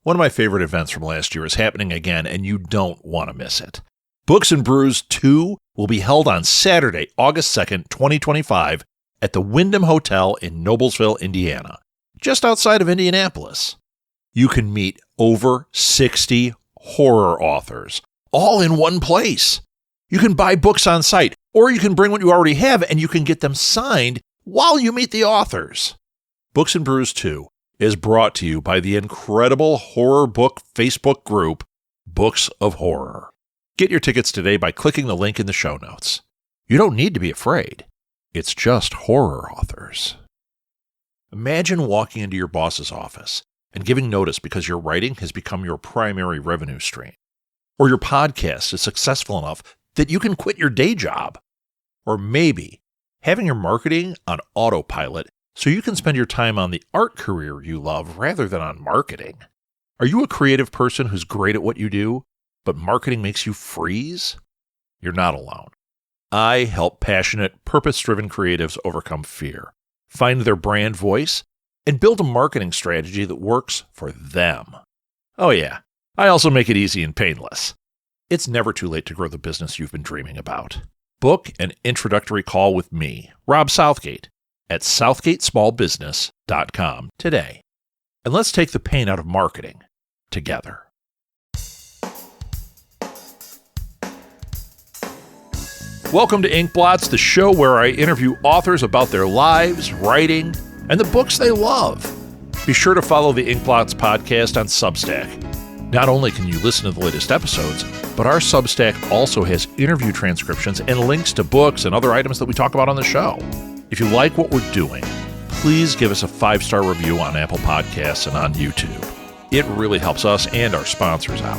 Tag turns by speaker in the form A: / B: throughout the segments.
A: One of my favorite events from last year is happening again, and you don't want to miss it. Books and Brews 2 will be held on Saturday, August 2nd, 2025, at the Wyndham Hotel in Noblesville, Indiana, just outside of Indianapolis. You can meet over 60 horror authors, all in one place. You can buy books on site, or you can bring what you already have, and you can get them signed while you meet the authors. Books and Brews 2 is brought to you by the incredible horror book Facebook group, Books of Horror. Get your tickets today by clicking the link in the show notes. You don't need to be afraid. It's just horror authors. Imagine walking into your boss's office and giving notice because your writing has become your primary revenue stream. Or your podcast is successful enough that you can quit your day job. Or maybe having your marketing on autopilot so you can spend your time on the art career you love rather than on marketing. Are you a creative person who's great at what you do, but marketing makes you freeze? You're not alone. I help passionate, purpose-driven creatives overcome fear, find their brand voice, and build a marketing strategy that works for them. Oh yeah, I also make it easy and painless. It's never too late to grow the business you've been dreaming about. Book an introductory call with me, Rob Southgate, at southgatesmallbusiness.com today. And let's take the pain out of marketing together. Welcome to Ink Blots, the show where I interview authors about their lives, writing, and the books they love. Be sure to follow the Ink Blots podcast on Substack. Not only can you listen to the latest episodes, but our Substack also has interview transcriptions and links to books and other items that we talk about on the show. If you like what we're doing, please give us a 5-star review on Apple Podcasts and on YouTube. It really helps us and our sponsors out.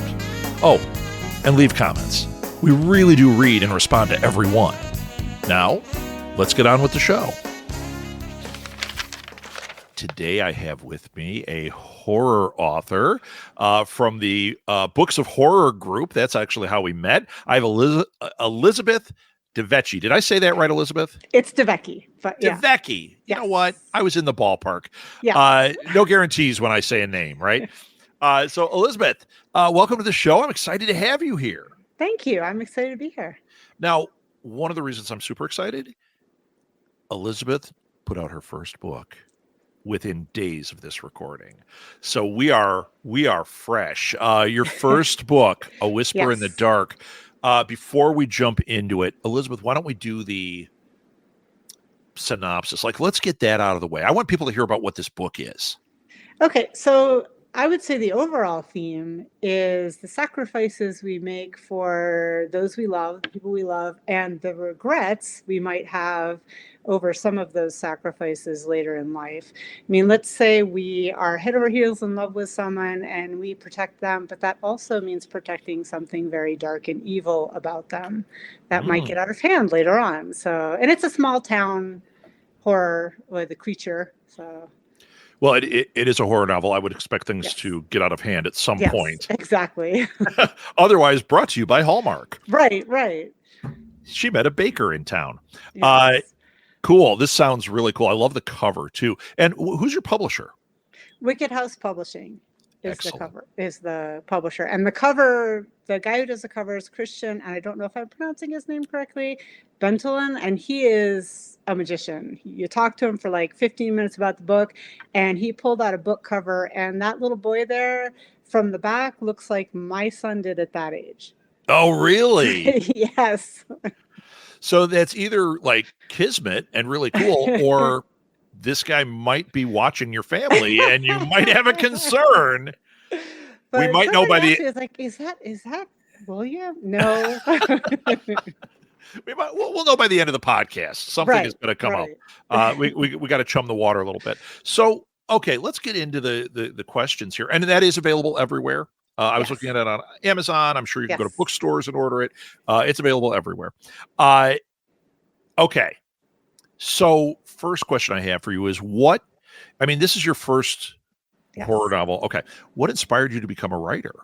A: Oh, and leave comments. We really do read and respond to every one. Now, let's get on with the show. Today I have with me a horror author from the Books of Horror group. That's actually how we met. I have Elizabeth Devecchi. Did I say that right, Elizabeth?
B: It's Devecchi. But yeah.
A: Devecchi. You know what? I was in the ballpark.
B: Yeah.
A: No guarantees when I say a name, right? So Elizabeth, welcome to the show. I'm excited to have you here.
B: Thank you. I'm excited to be here.
A: Now, one of the reasons I'm super excited, Elizabeth put out her first book within days of this recording. So we are fresh. Your first book, A Whisper in the Dark. Before we jump into it, Elizabeth, why don't we do the synopsis? Let's get that out of the way. I want people to hear about what this book is.
B: Okay, so I would say the overall theme is the sacrifices we make for those we love, the people we love, and the regrets we might have over some of those sacrifices later in life. I mean, let's say we are head over heels in love with someone and we protect them, but that also means protecting something very dark and evil about them that might get out of hand later on. So, and it's a small town horror with a creature, so...
A: Well, it is a horror novel. I would expect things to get out of hand at some point.
B: Exactly.
A: Otherwise, brought to you by Hallmark.
B: Right.
A: She met a baker in town.
B: Yes.
A: Cool. This sounds really cool. I love the cover, too. And who's your publisher?
B: Wicked House Publishing is the publisher. And the cover, the guy who does the cover is Christian, and I don't know if I'm pronouncing his name correctly, Bentolin, and he is a magician. You talk to him for like 15 minutes about the book, and he pulled out a book cover, and that little boy there from the back looks like my son did at that age.
A: Oh, really?
B: Yes.
A: So that's either like kismet and really cool, or this guy might be watching your family and you might have a concern.
B: But
A: we might know by the...
B: Is like, is that William? No.
A: We'll know by the end of the podcast. Something is going to come up. We got to chum the water a little bit. So, okay, let's get into the questions here. And that is available everywhere. I was looking at it on Amazon. I'm sure you can go to bookstores and order it. It's available everywhere. Okay. So first question I have for you is this is your first horror novel. Okay. What inspired you to become a writer?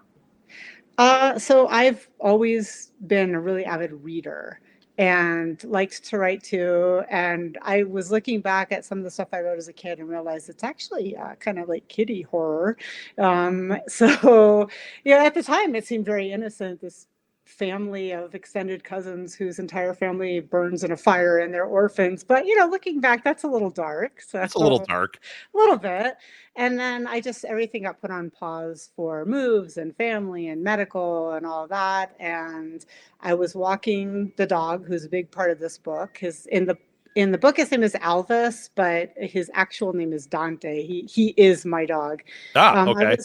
B: So I've always been a really avid reader. and liked to write too. And I was looking back at some of the stuff I wrote as a kid and realized it's actually kind of like kiddie horror. So, at the time it seemed very innocent. This family of extended cousins whose entire family burns in a fire and they're orphans. But, looking back, that's a little dark. So,
A: It's a little dark.
B: a little bit. And then everything got put on pause for moves and family and medical and all of that. And I was walking the dog, who's a big part of this book. In the book, his name is Alvis, but his actual name is Dante. He is my dog.
A: Okay.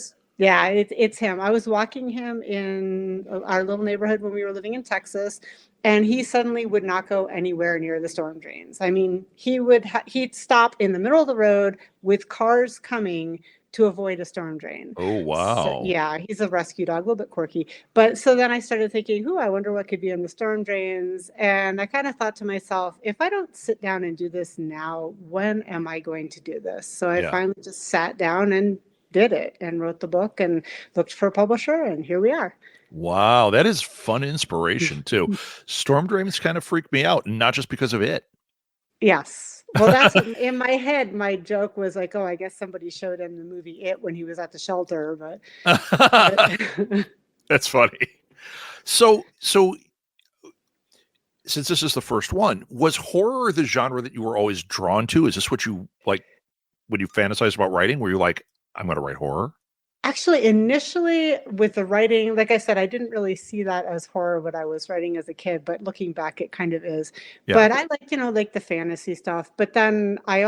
B: It's him. I was walking him in our little neighborhood when we were living in Texas, and he suddenly would not go anywhere near the storm drains. I mean, he'd stop in the middle of the road with cars coming to avoid a storm drain.
A: Oh,
B: So,
A: wow.
B: yeah, he's a rescue dog, a little bit quirky. But so then I started thinking, I wonder what could be in the storm drains. And I kind of thought to myself, if I don't sit down and do this now, when am I going to do this? So I
A: Yeah.
B: finally just sat down and did it and wrote the book and looked for a publisher, and here we are.
A: Wow, that is fun inspiration too. Storm drains kind of freak me out, and not just because of it.
B: Yes. Well, that's in my head. My joke was like, I guess somebody showed him the movie It when he was at the shelter, but
A: That's funny. So since this is the first one, was horror the genre that you were always drawn to? Is this what you like when you fantasize about writing? Were you like, I'm going to write horror?
B: Actually, initially with the writing, like I said, I didn't really see that as horror what I was writing as a kid, but looking back, it kind of is.
A: Yeah.
B: But I like, like the fantasy stuff. But then I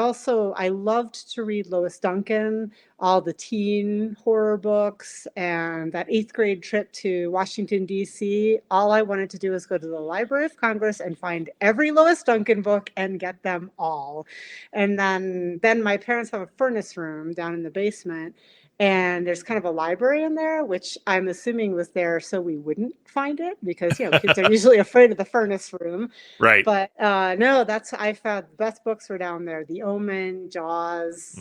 B: loved to read Lois Duncan, all the teen horror books, and that 8th grade trip to Washington, D.C. All I wanted to do was go to the Library of Congress and find every Lois Duncan book and get them all. And then my parents have a furnace room down in the basement. And there's kind of a library in there, which I'm assuming was there so we wouldn't find it because, kids are usually afraid of the furnace room.
A: Right.
B: But no, I found the best books were down there. The Omen, Jaws,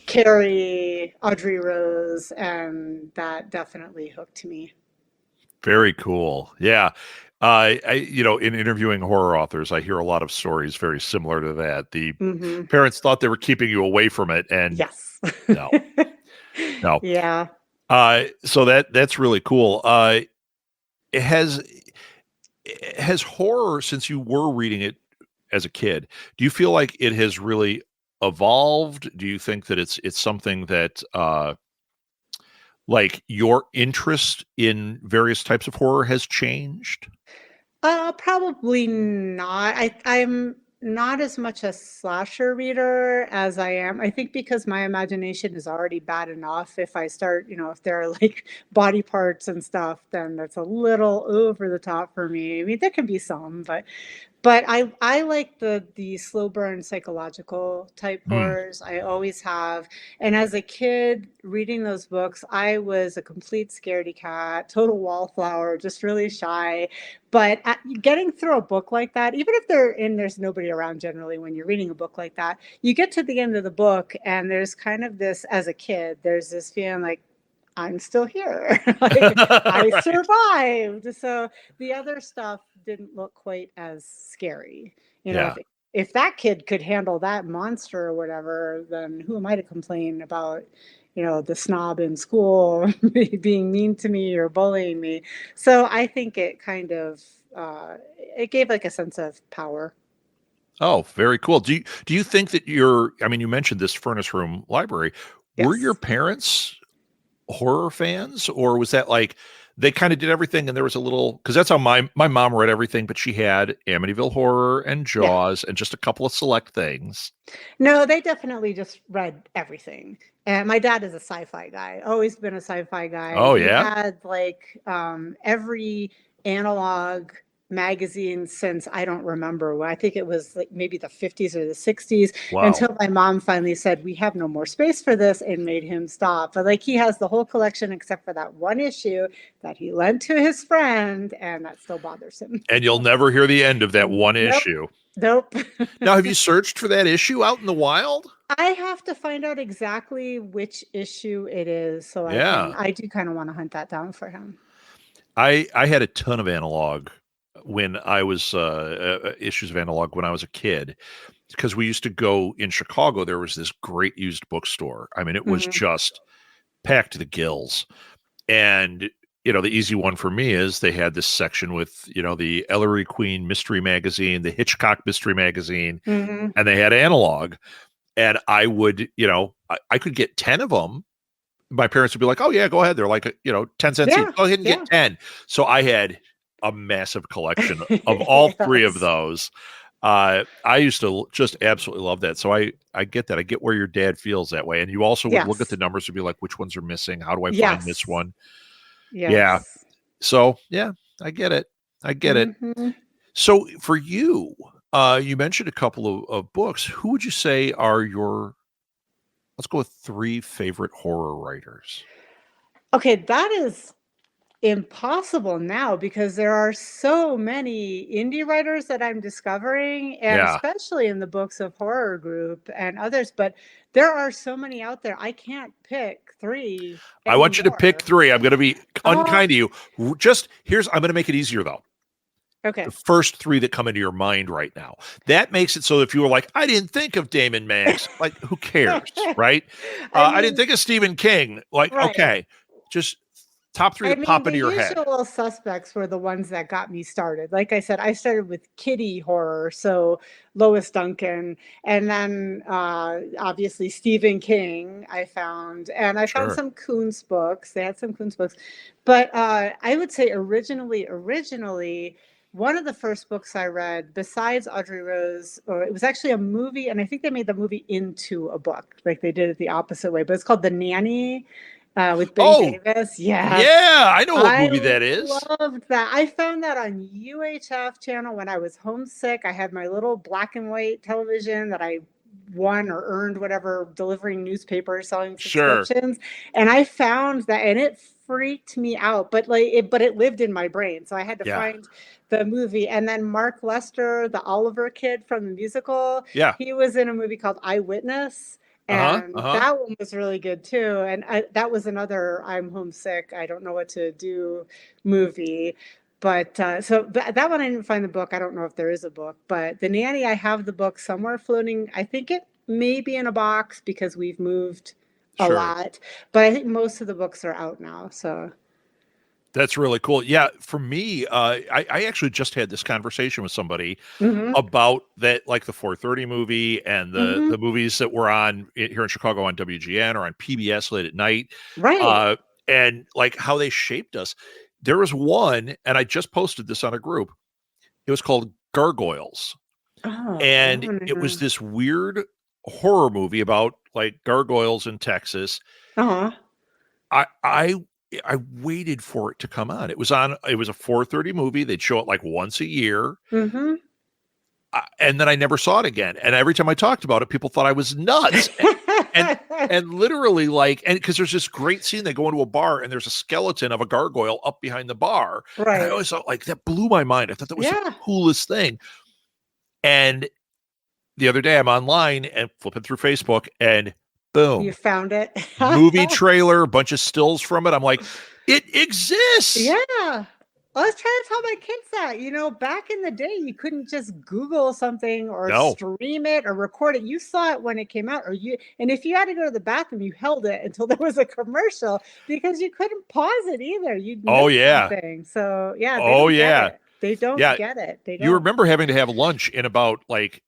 B: Carrie, Audrey Rose, and that definitely hooked me.
A: Very cool. Yeah. In interviewing horror authors, I hear a lot of stories very similar to that. The parents thought they were keeping you away from it, and
B: yes,
A: no.
B: Yeah.
A: So that's really cool. Has horror, since you were reading it as a kid, do you feel like it has really evolved? Do you think that it's something that like your interest in various types of horror has changed?
B: Probably not. I'm not as much a slasher reader as I am. I think because my imagination is already bad enough. If I start, if there are like body parts and stuff, then that's a little over the top for me. I mean, there can be some, but I like the slow burn psychological type horrors. I always have. And as a kid reading those books, I was a complete scaredy cat, total wallflower, just really shy. But getting through a book like that, even if there's nobody around generally when you're reading a book like that, you get to the end of the book and there's kind of this, as a kid, there's this feeling like, I'm still here. I
A: Right.
B: survived. So the other stuff didn't look quite as scary.
A: Yeah.
B: If that kid could handle that monster or whatever, then who am I to complain about, the snob in school being mean to me or bullying me? So I think it kind of it gave like a sense of power.
A: Oh, very cool. Do you think that you mentioned this furnace room library. Were your
B: Yes.
A: parents horror fans, or was that like they kind of did everything and there was a little, because that's how my mom read everything, but she had Amityville Horror and
B: Yeah.
A: Jaws and just a couple of select things.
B: No, they definitely just read everything. And my dad is a sci-fi guy, always been a sci-fi guy.
A: Oh
B: He
A: yeah.
B: had like every analog magazine since I don't remember. I think it was like maybe the 50s or the 60s
A: Wow.
B: until my mom finally said, we have no more space for this, and made him stop. But like he has the whole collection except for that one issue that he lent to his friend, and that still bothers him.
A: And you'll never hear the end of that one
B: Nope.
A: issue.
B: Nope.
A: Now, have you searched for that issue out in the wild?
B: I have to find out exactly which issue it is, so
A: Yeah.
B: I do kind of want to hunt that down for him.
A: I had a ton of analog when I was issues of Analog when I was a kid, because we used to go in Chicago. There was this great used bookstore. I mean, it was
B: Mhm.
A: just packed to the gills. And the easy one for me is they had this section with the Ellery Queen mystery magazine, the Hitchcock mystery magazine,
B: Mhm.
A: and they had Analog. And I would, I could get 10 of them. My parents would be like, "Oh yeah, go ahead." They're like, 10 cents each.
B: Yeah.
A: Go ahead and get
B: Yeah.
A: 10. So I had a massive collection of all three of
B: Yes.
A: those. I used to just absolutely love that. So I get that. I get where your dad feels that way. And you also would look at the
B: Yes.
A: numbers and be like, which ones are missing? How do I find this
B: Yes.
A: one? Yeah.
B: Yes.
A: So yeah, I get it. I get it.
B: Mhm.
A: So for you, you mentioned a couple of books. Who would you say are your, let's go with three favorite horror writers?
B: Okay, that is impossible now because there are so many indie writers that I'm discovering, and
A: Yeah.
B: especially in the Books of Horror group and others, but there are so many out there. I can't pick 3
A: I want you to pick
B: anymore.
A: three. I'm going to be
B: Oh,
A: unkind to you. I'm going to make it easier though. The
B: okay.
A: first three that come into your mind right now. That makes it so if you were like, I didn't think of Damon Max, like, who cares, right?
B: I
A: I didn't
B: mean,
A: think of Stephen King, like,
B: right.
A: okay, just top three
B: I
A: that
B: mean,
A: pop
B: the
A: into your head.
B: usual suspects were the ones that got me started. Like I said, I started with kiddie horror, so Lois Duncan, and then obviously Stephen King. I found
A: Sure.
B: some Coons books. They had some Coons books, but I would say originally. One of the first books I read, besides Audrey Rose, or it was actually a movie, and I think they made the movie into a book, like they did it the opposite way. But it's called The Nanny, with Betty
A: Oh,
B: Davis. Yes.
A: yeah. I know what
B: I
A: movie that is.
B: loved that. I found that on UHF channel when I was homesick. I had my little black and white television that I won or earned, whatever, delivering newspapers, selling
A: Sure.
B: subscriptions. And I found that, and it freaked me out, but it lived in my brain. So I had to
A: Yeah.
B: find the movie. And then Mark Lester, the Oliver kid from the musical,
A: Yeah.
B: he was in a movie called Eyewitness.
A: Uh huh. Uh
B: And
A: huh.
B: that one was really good too. And that was another I'm homesick, I don't know what to do movie. But that one I didn't find the book. I don't know if there is a book, but The Nanny, I have the book somewhere floating. I think it may be in a box because we've moved a
A: Sure.
B: lot, but I think most of the books are out now. So,
A: That's really cool. Yeah. For me, I actually just had this conversation with somebody
B: hmm
A: about that, like the 4:30 movie and the
B: hmm
A: the movies that were on here in Chicago on WGN or on PBS late at night,
B: right.
A: uh, and like how they shaped us. There was one, and I just posted this on a group. It was called Gargoyles,
B: Oh, that
A: and it was
B: one.
A: this weird horror movie about like gargoyles in Texas.
B: Uh-huh.
A: I I I waited for it to come on. It was on. It was a 4:30 movie. They'd show it like once a year,
B: hmm
A: and then I never saw it again. And every time I talked about it, people thought I was nuts. And and literally like, and because there's this great scene, they go into a bar and there's a skeleton of a gargoyle up behind the bar. And I
B: Right.
A: always thought like that blew my mind. I thought that was the
B: Yeah.
A: coolest thing. And the other day I'm online and flipping through Facebook and
B: You
A: boom,
B: found it.
A: movie trailer, a bunch of stills from it. I'm like, it exists.
B: Yeah. I was trying to tell my kids that, back in the day, you couldn't just Google something or
A: No.
B: stream it or record it. You saw it when it came out, and if you had to go to the bathroom, you held it until there was a commercial because you couldn't pause it either. You'd
A: Oh
B: miss
A: yeah.
B: something. So yeah, they
A: Oh
B: don't get
A: yeah.
B: it. They don't
A: Yeah.
B: get it. They
A: You
B: don't.
A: remember having to have lunch in about like,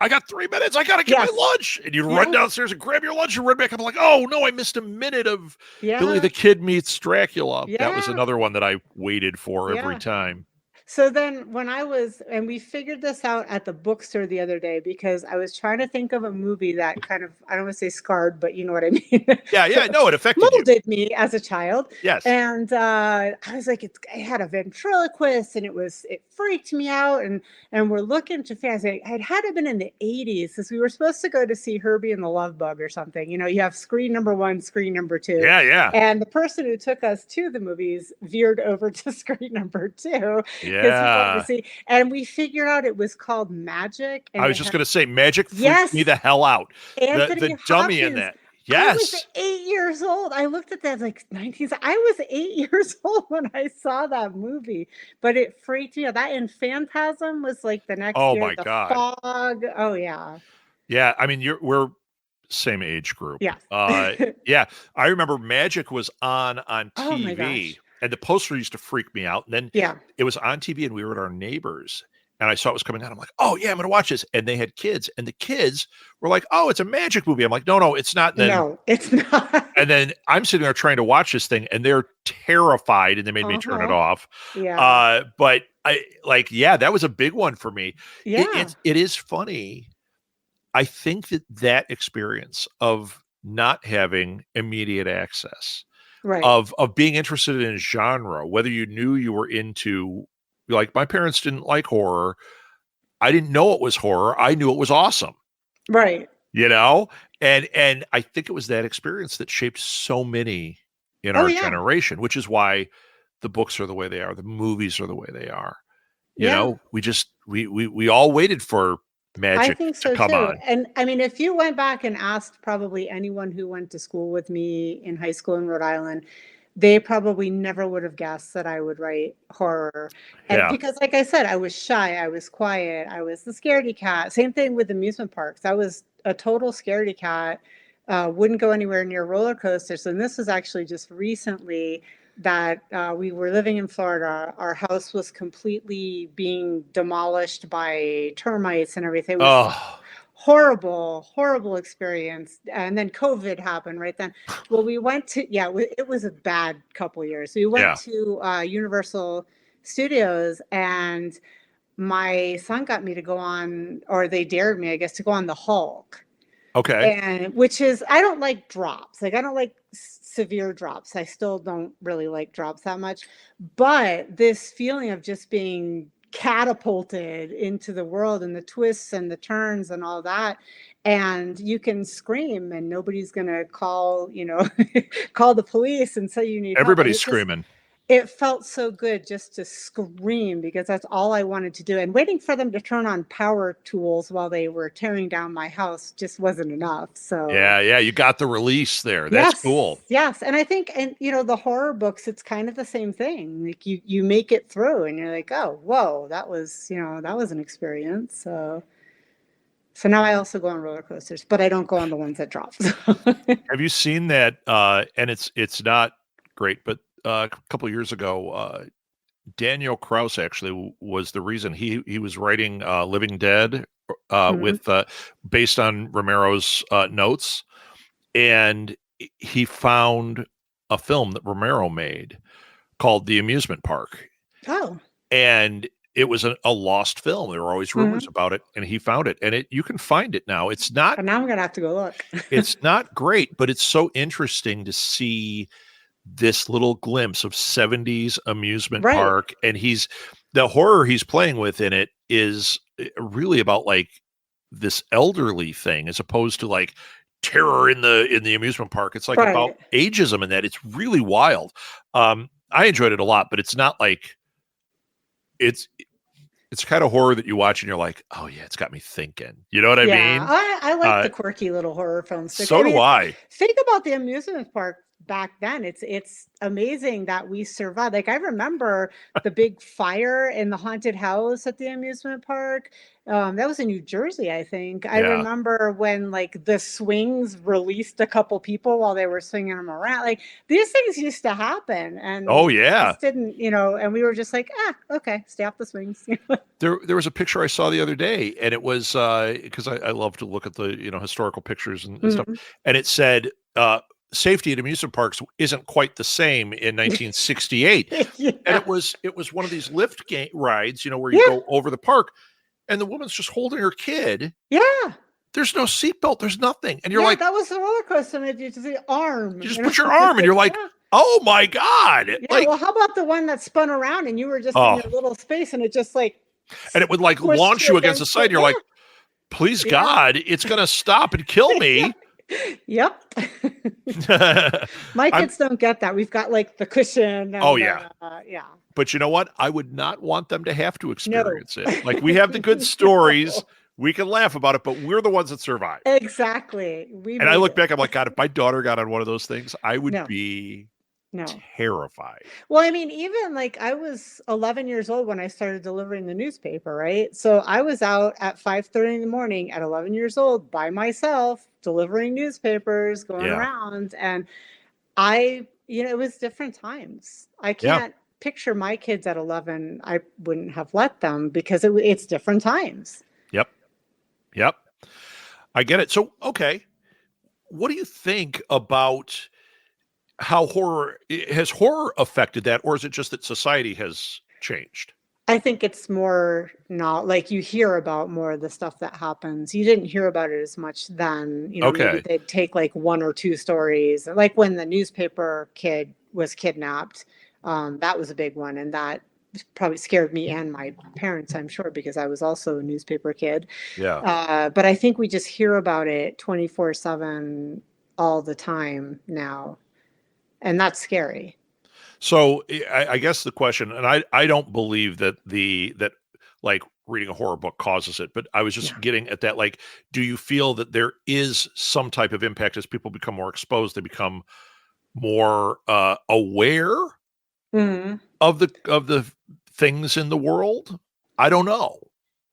A: I got 3 minutes. I got to get my
B: Yes.
A: lunch. And you run
B: Yeah.
A: downstairs and grab your lunch and run back. I'm like, oh no, I missed a minute of Billy
B: Yeah.
A: the Kid meets Dracula. That was
B: Yeah.
A: another one that I waited for every
B: Yeah.
A: time.
B: So then and we figured this out at the bookstore the other day because I was trying to think of a movie that kind of, I don't want to say scarred, but you know what I mean,
A: Yeah, yeah, no, it affected you.
B: molded me as a child.
A: Yes.
B: And I was like, it had a ventriloquist and it freaked me out. And we're looking to fancy. It had to have been in the 80s because we were supposed to go to see Herbie and the Love Bug or something. You have screen number 1, screen number 2.
A: Yeah, yeah.
B: And the person who took us to the movies veered over to screen number 2 because he wanted to
A: Yeah.
B: see, and we figured out it was called Magic,
A: I
B: and
A: was
B: it
A: just
B: had,
A: going to say Magic freaked me
B: yes,
A: the hell out. The
B: Anthony
A: dummy in
B: Hopkins.
A: that.
B: I was
A: Yes.
B: 8 years old. I looked at that like 19. I was 8 years old when I saw that movie, but it freaked me out. That and Phantasm was like the next
A: Oh
B: year.
A: my
B: The
A: God.
B: Fog. Oh yeah.
A: Yeah. I mean, we're same age group.
B: Yes.
A: Yeah. I remember Magic was on
B: Oh my
A: TV,
B: gosh.
A: and the poster used to freak me out. And then
B: Yeah.
A: it was on TV, and we were at our neighbors, and I saw it was coming out. I'm like, oh yeah, I'm gonna watch this. And they had kids, and the kids were like, oh, it's a Magic movie. I'm like, no, it's not.
B: No, it's not.
A: And then I'm sitting there trying to watch this thing, and they're terrified, and they made me turn it
B: Uh-huh.
A: off.
B: Yeah.
A: But I like, yeah, that was a big one for me.
B: Yeah.
A: It is funny. I think that experience of not having immediate access,
B: Right.
A: of being interested in a genre, whether you knew you were into, like my parents didn't like horror. I didn't know it was horror. I knew it was awesome,
B: Right.
A: you know? And I think it was that experience that shaped so many in
B: Oh
A: our
B: yeah.
A: generation, which is why the books are the way they are, the movies are the way they are. You
B: Yeah.
A: know, we just we all waited for
B: I
A: Magic
B: think
A: to
B: so
A: come
B: too.
A: on.
B: And I mean, if you went back and asked probably anyone who went to school with me in high school in Rhode Island, they probably never would have guessed that I would write horror. And
A: Yeah.
B: because, like I said, I was shy, I was quiet, I was the scaredy cat. Same thing with amusement parks. I was a total scaredy cat, wouldn't go anywhere near roller coasters. And this was actually just recently that we were living in Florida. Our house was completely being demolished by termites and everything. It was
A: Oh,
B: horrible, horrible experience. And then COVID happened right then. Well, we went to, yeah, it was a bad couple years. We went
A: yeah.
B: to Universal Studios, and my son got me to go on, or they dared me, I guess, to go on the Hulk.
A: Okay.
B: And which is, I don't like drops. Like, I don't like severe drops. I still don't really like drops that much. But this feeling of just being catapulted into the world and the twists and the turns and all that. And you can scream and nobody's going to call, call the police and say you need help. And
A: Everybody's screaming.
B: it felt so good just to scream because that's all I wanted to do. And waiting for them to turn on power tools while they were tearing down my house just wasn't enough. So
A: Yeah, you got the release there. That's
B: yes,
A: cool.
B: yes. And I think, and the horror books, it's kind of the same thing. Like you make it through and you're like, oh, whoa, that was, that was an experience. So now I also go on roller coasters, but I don't go on the ones that drop.
A: Have you seen that? And it's not great, but a couple of years ago, Daniel Krauss actually was the reason he was writing Living Dead
B: Mhm.
A: with based on Romero's notes, and he found a film that Romero made called The Amusement Park,
B: Oh.
A: and it was a lost film. There were always rumors
B: Mhm.
A: about it, and he found it, and you can find it now.
B: But now I'm gonna have to go look.
A: It's not great, but it's so interesting to see this little glimpse of 70s amusement
B: Right.
A: park, and the horror he's playing with in it is really about like this elderly thing as opposed to like terror in the amusement park. It's like about
B: Right.
A: ageism in that. It's really wild. I enjoyed it a lot, but it's not like it's kind of horror that you watch and you're like, oh yeah, it's got me thinking. You know what I
B: Yeah,
A: mean?
B: I like the quirky little horror films too.
A: So do I.
B: Think about the amusement park back then. It's amazing that we survived. Like I remember the big fire in the haunted house at the amusement park. That was in New Jersey, I think. I
A: Yeah.
B: remember when like the swings released a couple people while they were swinging them around. Like these things used to happen,
A: Oh
B: and
A: yeah.
B: just didn't, and we were just like, okay, stay off the swings.
A: There was a picture I saw the other day, and it was because I love to look at the historical pictures and stuff,
B: Mhm.
A: and it said safety at amusement parks isn't quite the same in 1968, and
B: Yeah.
A: it was one of these lift rides, where you
B: Yeah.
A: go over the park, and the woman's just holding her kid.
B: Yeah.
A: There's no seatbelt. There's nothing, and you're
B: Yeah,
A: like,
B: that was the roller coaster. And you just the arm.
A: you just put your arm, and you're like,
B: Yeah.
A: oh my god,
B: Yeah.
A: like
B: Well, how about the one that spun around and you were just in
A: oh,
B: your little space and it just like
A: and it would like
B: pushed
A: launch
B: you
A: you against the
B: against
A: side. And
B: it?
A: you're like, please
B: Yeah.
A: God, it's gonna stop and kill me.
B: Yeah. Yep. My kids don't get that. We've got like the cushion.
A: Oh
B: And,
A: yeah.
B: yeah.
A: But you know what? I would not want them to have to
B: No.
A: experience it. Like we have the good stories,
B: No.
A: We can laugh about it, but we're the ones that survive.
B: Exactly. We
A: And I
B: made
A: look
B: it.
A: back, I'm like, God, if my daughter got on one of those things, I would
B: No,
A: be
B: no.
A: terrified.
B: Well, I mean, even like I was 11 years old when I started delivering the newspaper, right? So I was out at 5:30 in the morning at 11 years old by myself, delivering newspapers, going
A: Yeah.
B: around. And it was different times. I
A: Yeah.
B: can't picture my kids at 11. I wouldn't have let them because it's different times.
A: Yep. Yep. I get it. So, okay. What do you think about how has horror affected that, or is it just that society has changed?
B: I think it's more not like you hear about more of the stuff that happens. You didn't hear about it as much then. Maybe
A: Okay.
B: they'd take like one or two stories, like when the newspaper kid was kidnapped. That was a big one, and that probably scared me and my parents, I'm sure, because I was also a newspaper kid.
A: Yeah.
B: But I think we just hear about it 24/7 all the time now, and that's scary.
A: So I guess the question, and I don't believe that that like reading a horror book causes it, but I was just
B: Yeah.
A: getting at that. Like, do you feel that there is some type of impact as people become more exposed? They become more aware
B: Mhm.
A: of the things in the world. I don't know.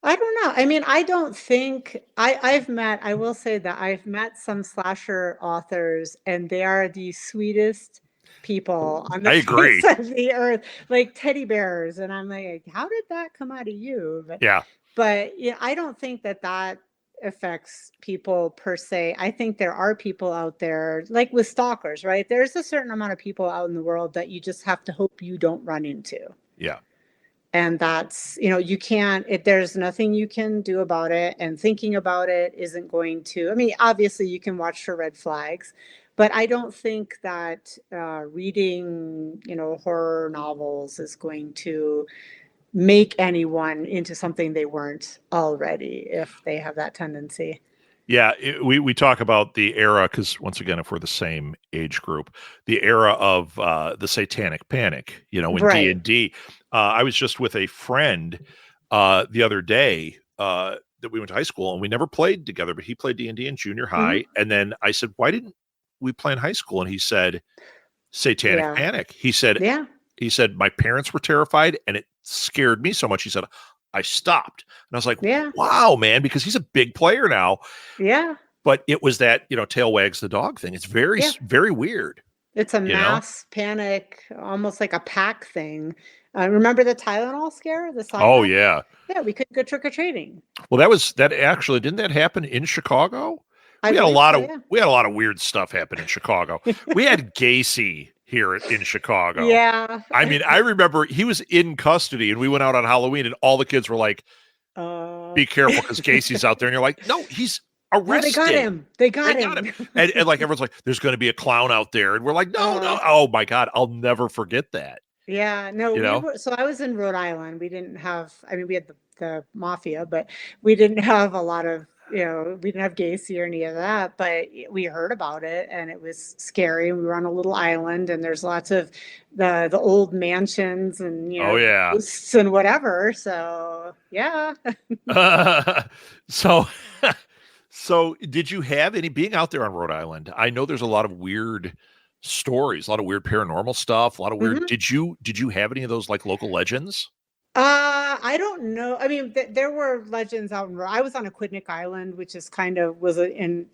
B: I don't know. I mean, I don't think I will say that I've met some slasher authors and they are the sweetest people on the
A: I
B: face
A: agree.
B: of the earth, like teddy bears. And I'm like, how did that come out of you?
A: Yeah.
B: But yeah, I don't think that affects people per se. I think there are people out there, like with stalkers, right? There's a certain amount of people out in the world that you just have to hope you don't run into.
A: Yeah.
B: And that's, you can't, there's nothing you can do about it. And thinking about it isn't going to, I mean, obviously you can watch for red flags, but I don't think that reading, horror novels is going to make anyone into something they weren't already if they have that tendency.
A: Yeah, we talk about the era because once again, if we're the same age group, the era of the Satanic Panic. In D
B: Right.
A: and D. I was just with a friend the other day that we went to high school, and we never played together. But he played D&D in junior
B: Hmm.
A: high, and then I said, "Why didn't we play in high school?" And he said, "Satanic
B: Yeah.
A: Panic."
B: Yeah.
A: He said my parents were terrified, and it scared me so much. He said I stopped, and I was like,
B: Yeah.
A: "Wow, man!" Because he's a big player now.
B: Yeah.
A: But it was that, tail wags the dog thing. It's very,
B: Yeah.
A: very weird,
B: It's a
A: you know?
B: mass panic, almost like a pack thing. Remember the Tylenol scare, the
A: Oh,
B: Cybex?
A: yeah.
B: Yeah, we couldn't go trick or treating.
A: Well, that actually, didn't that happen in Chicago?
B: I believe so, yeah.
A: We had a lot of weird stuff happen in Chicago. We had Gacy here in Chicago.
B: Yeah.
A: I mean, I remember he was in custody and we went out on Halloween and all the kids were like,
B: Uh,
A: be careful because Gacy's out there. And you're like, no, he's
B: no, they got
A: arrested.
B: him. They
A: They
B: got
A: got him.
B: him.
A: And like everyone's like, there's going to be a clown out there. And we're like, no, no.
B: Uh,
A: Oh my God. I'll never forget that.
B: yeah, no,
A: You know?
B: so I was in Rhode Island. We didn't have, I mean, we had the mafia, but we didn't have a lot of, we didn't have Gacy or any of that, but we heard about it and it was scary. We were on a little island and there's lots of the old mansions and,
A: Oh yeah.
B: ghosts and whatever. So yeah.
A: So, so did you have any being out there on Rhode Island? I know there's a lot of weird stories, a lot of weird paranormal stuff, a lot of weird.
B: Mhm.
A: Did you have any of those like local legends?
B: I don't know. I mean, there were legends out in. I was on Aquidneck Island, which is kind of was in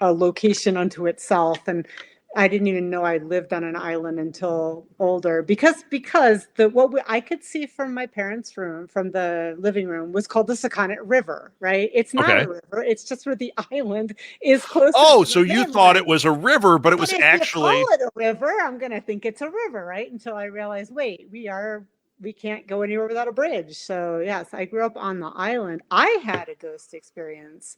B: a location unto itself, and I didn't even know I lived on an island until older because I could see from my parents' room from the living room was called the Sakonnet River. Right? It's not a
A: Okay.
B: river. It's just where the island is closest
A: Oh,
B: to the
A: so you thought it
B: mainland.
A: was a river, but it
B: And
A: was
B: if you call
A: actually
B: it a river, I'm gonna think it's a river, right? Until I realize, wait, we can't go anywhere without a bridge. So yes, I grew up on the island. I had a ghost experience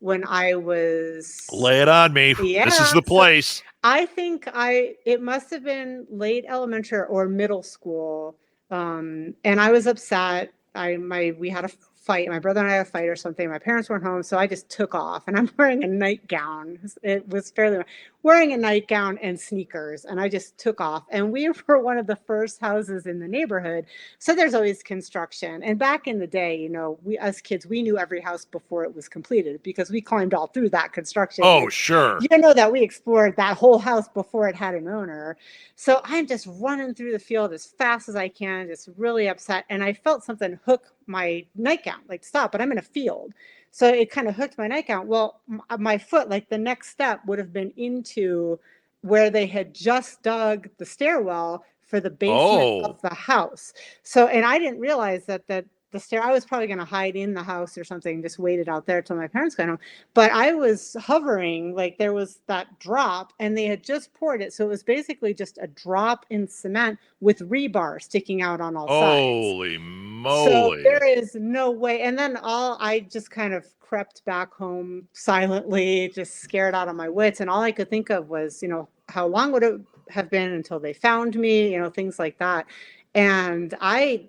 B: when I was,
A: lay it on me. This is
B: yeah.
A: the
B: So
A: place.
B: I think it must have been late elementary or middle school. And I was upset. We had a fight. My brother and I had a fight or something. My parents weren't home, so I just took off, and I'm wearing a nightgown. It was fairly wearing a nightgown and sneakers, and I just took off. And we were one of the first houses in the neighborhood, so there's always construction. And back in the day, you know, we as kids, we knew every house before it was completed because we climbed all through that construction.
A: Oh,
B: like,
A: sure.
B: You know that we explored that whole house before it had an owner. So I'm just running through the field as fast as I can, just really upset. And I felt something hook my nightgown, like stop, but I'm in a field. So it kind of hooked my nightgown. Well, my foot, like the next step would have been into where they had just dug the stairwell for the basement of the house. So, and I didn't realize that the stair, I was probably going to hide in the house or something, just waited out there till my parents got home. But I was hovering, like there was that drop, and they had just poured it. So it was basically just a drop in cement with rebar sticking out on all sides.
A: Holy moly.
B: So there is no way. And then I just kind of crept back home silently, just scared out of my wits. And all I could think of was, you know, how long would it have been until they found me, you know, things like that. And I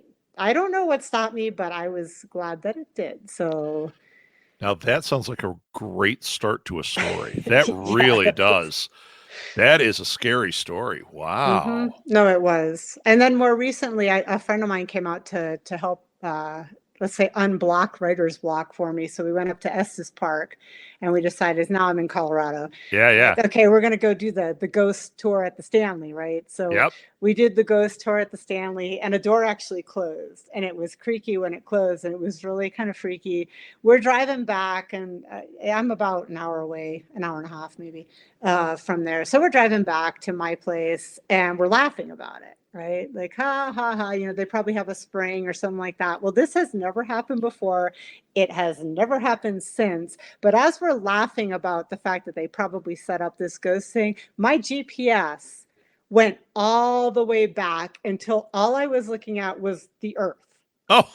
B: don't know what stopped me, but I was glad that it did. So
A: now that sounds like a great start to a story. That really does. That is a scary story. Wow.
B: Mm-hmm. No, it was. And then more recently, a friend of mine came out to help, let's say, unblock writer's block for me. So we went up to Estes Park, and we decided, now I'm in Colorado.
A: Yeah.
B: Okay, we're going to go do the ghost tour at the Stanley, right? So we did the ghost tour at the Stanley, and a door actually closed, and it was creaky when it closed, and it was really kind of freaky. We're driving back, and I'm about an hour away, an hour and a half maybe, from there. So we're driving back to my place, and we're laughing about it. Right? Like, ha, ha, ha, you know, they probably have a spring or something like that. Well, this has never happened before. It has never happened since. But as we're laughing about the fact that they probably set up this ghost thing, my GPS went all the way back until all I was looking at was the earth.
A: Oh.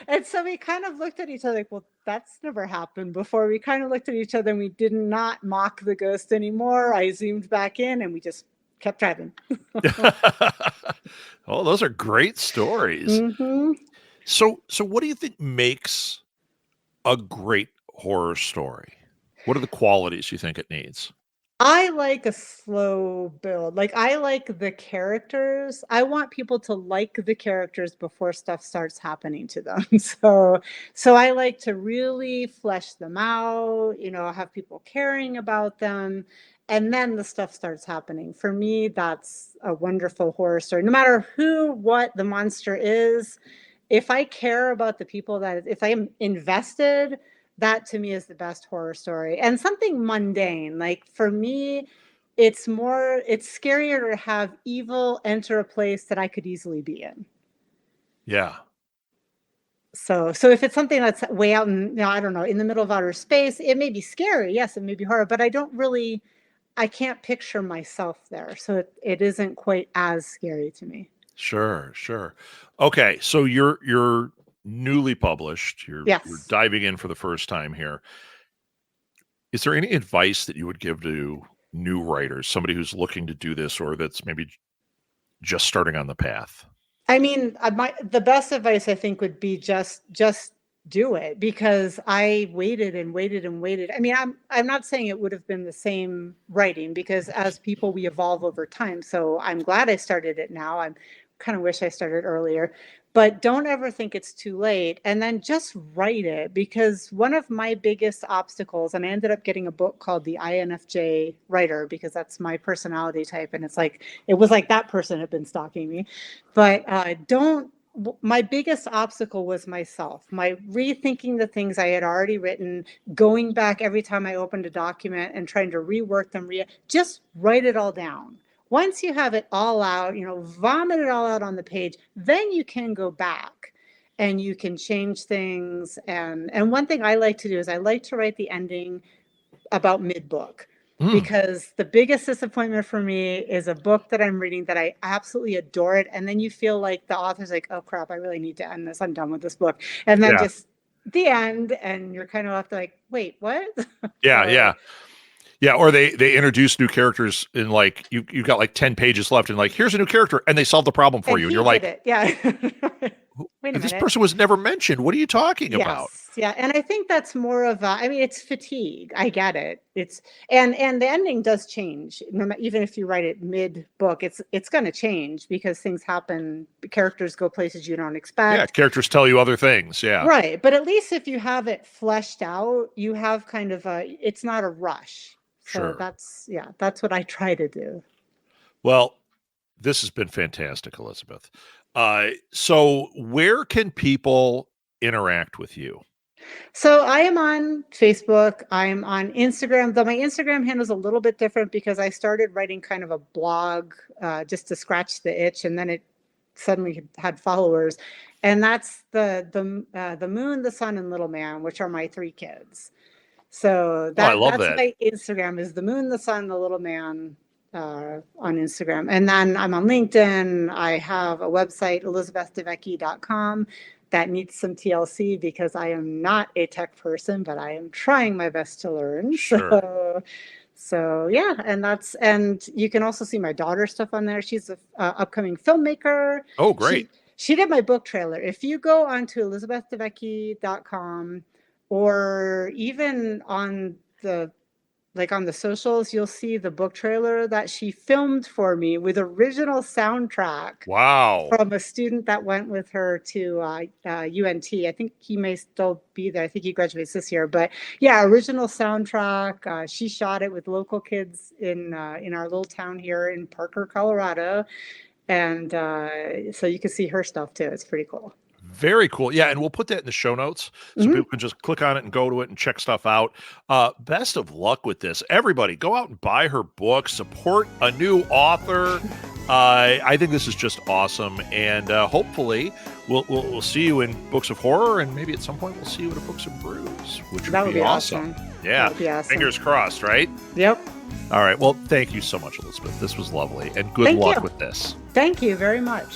B: And so we kind of looked at each other like, well, that's never happened before. We kind of looked at each other, and we did not mock the ghost anymore. I zoomed back in, and we just kept driving.
A: Oh, those are great stories.
B: Mm-hmm.
A: So what do you think makes a great horror story? What are the qualities you think it needs?
B: I like a slow build. Like, I like the characters. I want people to like the characters before stuff starts happening to them. So I like to really flesh them out, you know, have people caring about them. And then the stuff starts happening. For me, that's a wonderful horror story. No matter who, what the monster is, if I care about the people if I am invested, that to me is the best horror story. And something mundane, like for me, it's scarier to have evil enter a place that I could easily be in.
A: Yeah.
B: So if it's something that's way out in, you know, I don't know, in the middle of outer space, it may be scary. Yes, it may be horror, but I can't picture myself there. So it isn't quite as scary to me.
A: Sure. Okay. So you're newly published. You're diving in for the first time here. Is there any advice that you would give to new writers, somebody who's looking to do this or that's maybe just starting on the path?
B: I mean, the best advice I think would be just do it, because I waited and waited and waited. I mean, I'm not saying it would have been the same writing, because as people, we evolve over time. So I'm glad I started it now. I'm kind of wish I started earlier, but don't ever think it's too late, and then just write it. Because one of my biggest obstacles, and I ended up getting a book called The INFJ Writer, because that's my personality type, and it was like that person had been stalking me. But my biggest obstacle was myself, my rethinking the things I had already written, going back every time I opened a document and trying to rework them. Just write it all down. Once you have it all out, you know, vomit it all out on the page, then you can go back and you can change things. And one thing I like to do is I like to write the ending about mid-book. Because the biggest disappointment for me is a book that I'm reading that I absolutely adore it, and then you feel like the author's like, oh crap, I really need to end this. I'm done with this book. And then just the end, and you're kind of left like, wait, what?
A: Yeah. Or they introduce new characters in, like, you've got like 10 pages left, and like, here's a new character, and they solve the problem for you. And you're like,
B: yeah. wait a
A: This
B: minute.
A: person was never mentioned. What are you talking about?
B: Yes, yeah, and I think that's more of a, I mean, it's fatigue. I get it. It's and the ending does change. Even if you write it mid book, it's going to change because things happen. Characters go places you don't
A: Yeah,
B: expect.
A: characters tell you other things. Yeah,
B: Right, but at least if you have it fleshed out, you have kind of a, it's not a rush. So
A: sure.
B: that's, yeah, that's what I try to do.
A: Well, this has been fantastic, Elizabeth. So where can people interact with you?
B: So I am on Facebook. I'm on Instagram, though my Instagram handle is a little bit different because I started writing kind of a blog just to scratch the itch, and then it suddenly had followers. And that's the moon, the sun, and little man, which are my three kids. So
A: Oh, I love
B: that's
A: that.
B: my Instagram is the moon, the sun, the little man on Instagram. And then I'm on LinkedIn. I have a website, elizabethdevecchi.com, that needs some TLC because I am not a tech person, but I am trying my best to learn.
A: Sure.
B: So yeah, and you can also see my daughter's stuff on there. She's a upcoming filmmaker.
A: Oh,
B: She
A: great.
B: she did my book trailer. If you go onto elizabethdevecchi.com or even on the on the socials, you'll see the book trailer that she filmed for me with original soundtrack
A: Wow.
B: from a student that went with her to UNT. I think he may still be there. I think he graduates this year. But yeah, original soundtrack. She shot it with local kids in our little town here in Parker, Colorado, and so you can see her stuff too. It's pretty cool.
A: Very cool. Yeah, and we'll put that in the show notes so
B: Mm-hmm.
A: people can just click on it and go to it and check stuff out. Best of luck with this. Everybody, go out and buy her book, support a new author. I think this is just awesome, and hopefully we'll see you in Books of Horror, and maybe at some point we'll see you in Books of Brews, which
B: That
A: would be awesome. Yeah,
B: That would be awesome.
A: fingers crossed, right?
B: Yep.
A: All right. Well, thank you so much, Elizabeth. This was lovely, and good
B: Thank
A: luck
B: you.
A: with this.
B: Thank you very much.